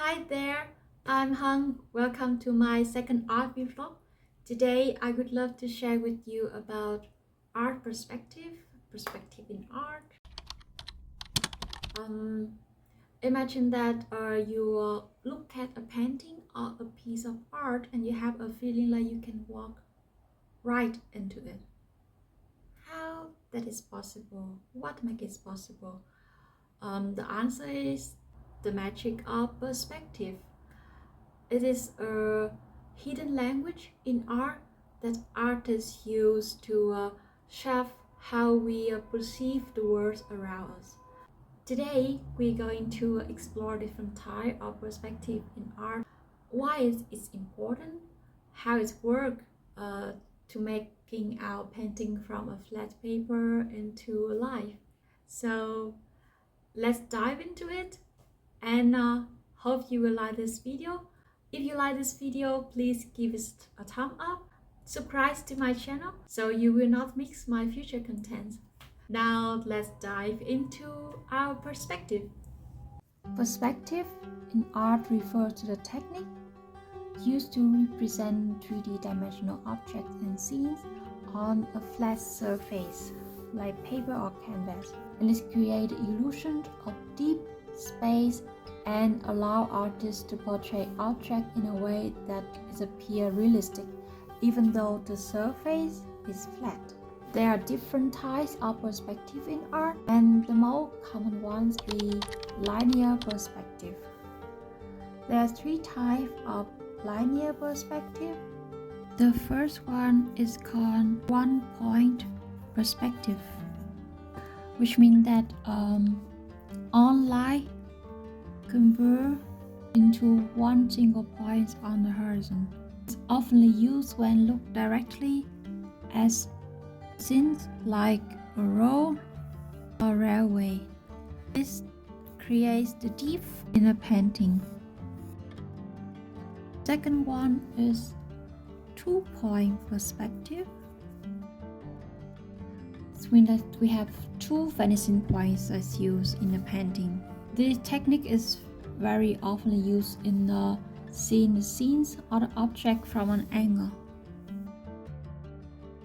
Hi there, I'm Hung. Welcome to my second art vlog. Today I would love to share with you about art perspective in art. Imagine that you look at a painting or a piece of art and you have a feeling like you can walk right into it. How that is possible? What makes it possible? The answer is the magic of perspective. It is a hidden language in art that artists use to shape how we perceive the world around us. Today, we're going to explore different types of perspective in art, why it's important, how it works to making our painting from a flat paper into life. So let's dive into it and hope you will like this video. If you like this video, please give it a thumb up, subscribe to my channel so you will not miss my future content. Now let's dive into our perspective. Perspective in art refers to the technique used to represent 3D dimensional objects and scenes on a flat surface like paper or canvas, and it creates the illusion of deep space and allow artists to portray objects in a way that appears realistic, even though the surface is flat. There are different types of perspective in art, and the most common ones is linear perspective. There are three types of linear perspective. The first one is called one-point perspective, which means that all light converge into one single point on the horizon. It's often used when looked directly at scenes like a road or railway. This creates the depth in a painting. Second one is two-point perspective. It means that we have two vanishing points as used in a painting. This technique is very often used in seeing the scenes or the object from an angle.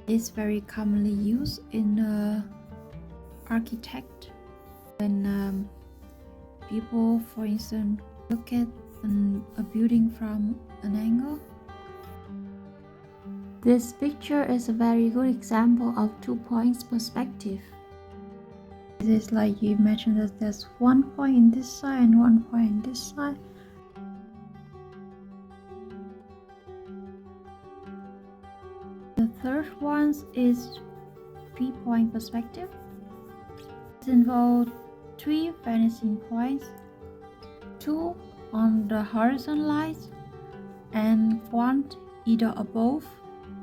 It's very commonly used in architect when people, for instance, look at a building from an angle. This picture is a very good example of two points perspective. It is like you imagine that there's one point in this side and one point in this side. The third one is three-point perspective. It involves three vanishing points, two on the horizon lines and one either above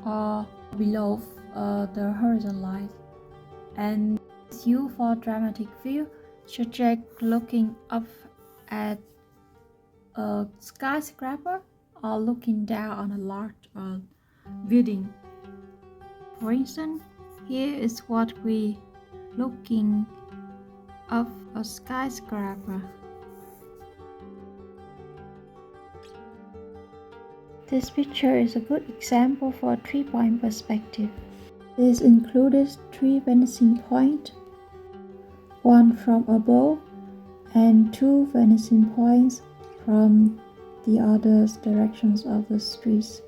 or below the horizon line, and it's used for dramatic view, such as looking up at a skyscraper or looking down on a large building. For instance, here is what we looking up a skyscraper. This picture is a good example for a three-point perspective. This includes three vanishing points, one from above and two vanishing points from the other directions of the streets.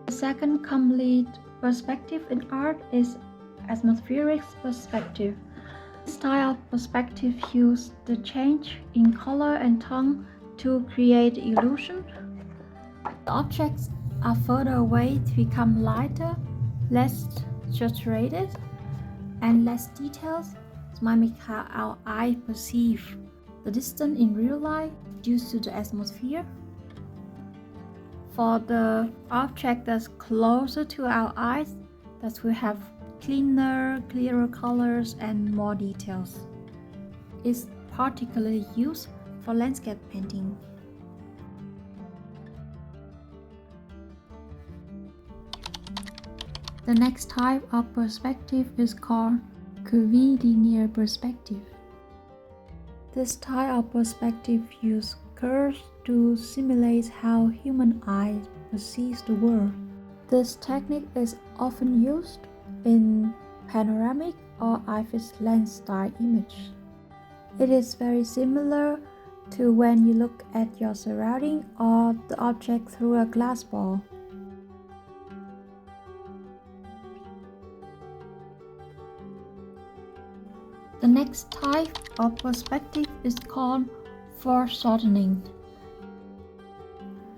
The second complete perspective in art is atmospheric perspective. This style of perspective uses the change in color and tone to create illusion. The objects are further away to become lighter, less saturated, and less detailed, mimic how our eye perceive the distance in real life due to the atmosphere. For the object that's closer to our eyes, that will have clearer colors and more details. It's particularly used for landscape painting. The next type of perspective is called curvilinear perspective. This type of perspective uses curves to simulate how human eyes perceive the world. This technique is often used in panoramic or eye-fixed lens style images. It is very similar to when you look at your surrounding or the object through a glass ball. The next type of perspective is called foreshortening.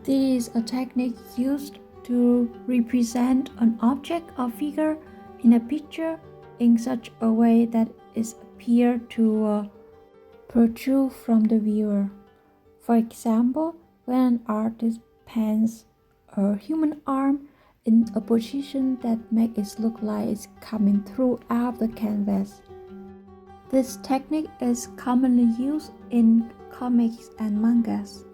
This is a technique used to represent an object or figure in a picture in such a way that it appears to protrude from the viewer. For example, when an artist paints a human arm in a position that makes it look like it's coming through out of the canvas. This technique is commonly used in comics and mangas.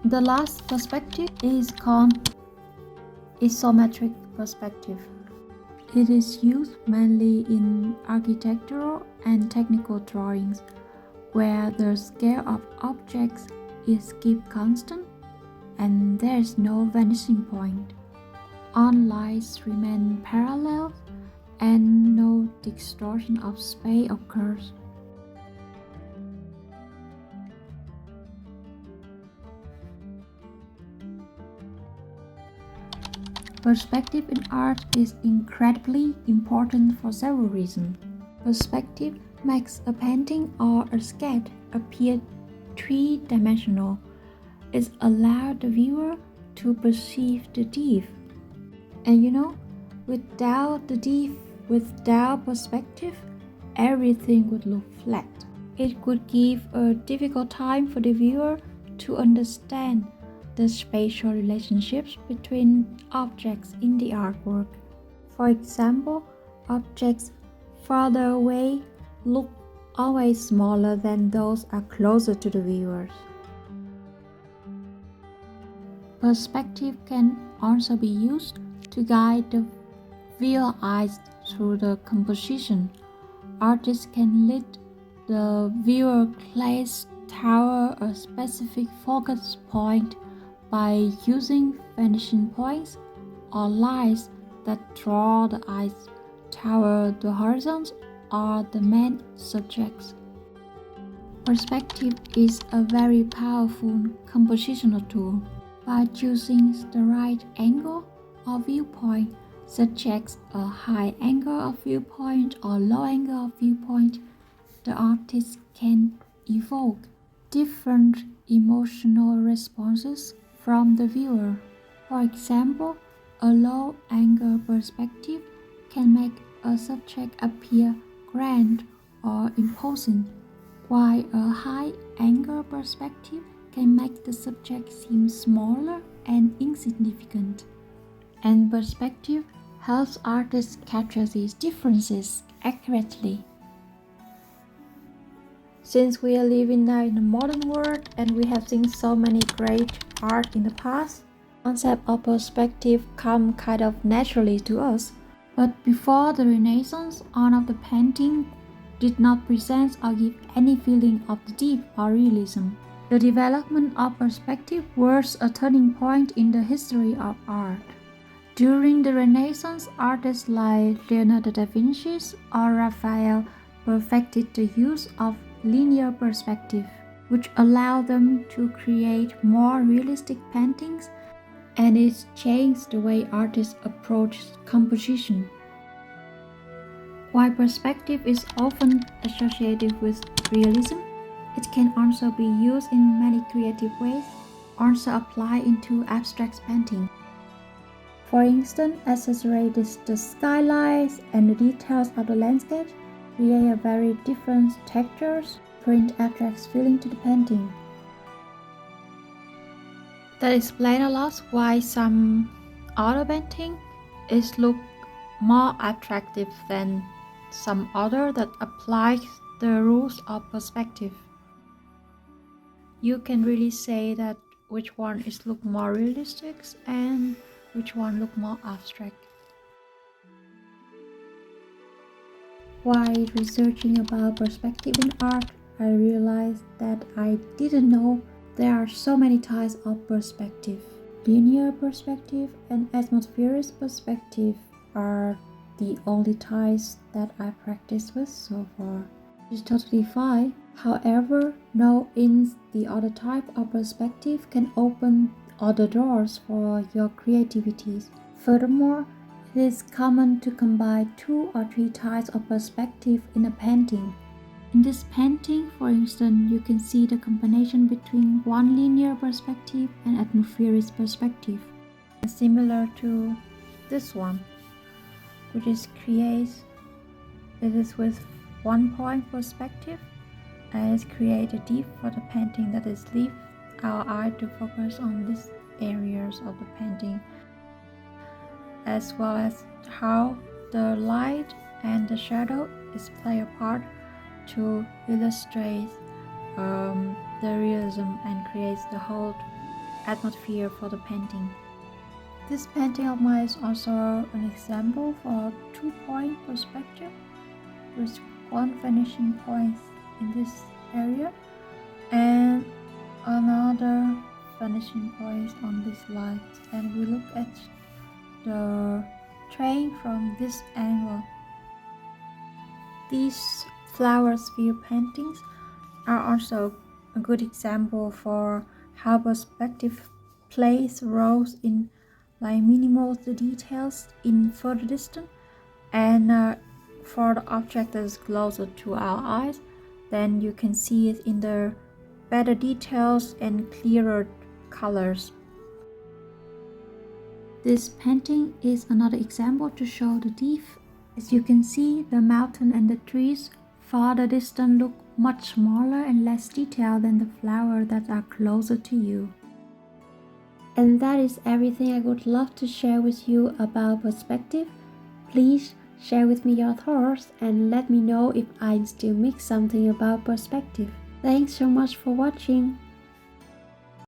The last perspective is called isometric perspective. It is used mainly in architectural and technical drawings, where the scale of objects is kept constant and there is no vanishing point. All lines remain parallel and no distortion of space occurs. Perspective in art is incredibly important for several reasons. Perspective makes a painting or a sketch appear three-dimensional. It allows the viewer to perceive the depth. And without perspective, everything would look flat. It could give a difficult time for the viewer to understand the spatial relationships between objects in the artwork. For example, objects farther away look always smaller than those are closer to the viewers. Perspective can also be used to guide the viewer eyes through the composition. Artists can let the viewer gaze toward a specific focus point by using vanishing points or lines that draw the eyes toward the horizon or the main subjects. Perspective is a very powerful compositional tool. By choosing the right angle or viewpoint, such as a high angle of viewpoint or low angle of viewpoint, the artist can evoke different emotional responses from the viewer. For example, a low-angle perspective can make a subject appear grand or imposing, while a high-angle perspective can make the subject seem smaller and insignificant. And perspective helps artists capture these differences accurately. Since we are living now in a modern world and we have seen so many great art in the past, the concept of perspective come kind of naturally to us. But before the Renaissance, art of the painting did not present or give any feeling of the deep or realism. The development of perspective was a turning point in the history of art. During the Renaissance, artists like Leonardo da Vinci or Raphael perfected the use of linear perspective, which allowed them to create more realistic paintings, and it changed the way artists approach composition. While perspective is often associated with realism, it can also be used in many creative ways, also applied into abstract painting. For instance, exaggerate the skylines and the details of the landscape, create a very different textures, bring abstract feeling to the painting. That explains a lot why some other painting is look more attractive than some other that applies the rules of perspective. you can really say that which one is look more realistic and which one look more abstract. While researching about perspective in art, I realized that I didn't know there are so many types of perspective. Linear perspective and atmospheric perspective are the only types that I practiced with so far. It's totally fine. However, knowing the other type of perspective can open other doors for your creativity. Furthermore, it is common to combine 2 or 3 types of perspective in a painting. In this painting, for instance, you can see the combination between one linear perspective and atmospheric perspective, similar to this one, which is it is with 1 point perspective, and it creates a deep for the painting that is leave our eye to focus on these areas of the painting, as well as how the light and the shadow is play a part to illustrate the realism and creates the whole atmosphere for the painting. This painting of mine is also an example for 2-point perspective with one vanishing point in this area and another vanishing point on this light, and we look at the train from this angle. These flowers view paintings are also a good example for how perspective plays roles in like minimal the details in further distance, and for the object that is closer to our eyes, then you can see it in the better details and clearer colors. This painting is another example to show the depth. As you can see, the mountain and the trees farther distant look much smaller and less detailed than the flowers that are closer to you. And that is everything I would love to share with you about perspective. Please share with me your thoughts and let me know if I still mix something about perspective. Thanks so much for watching.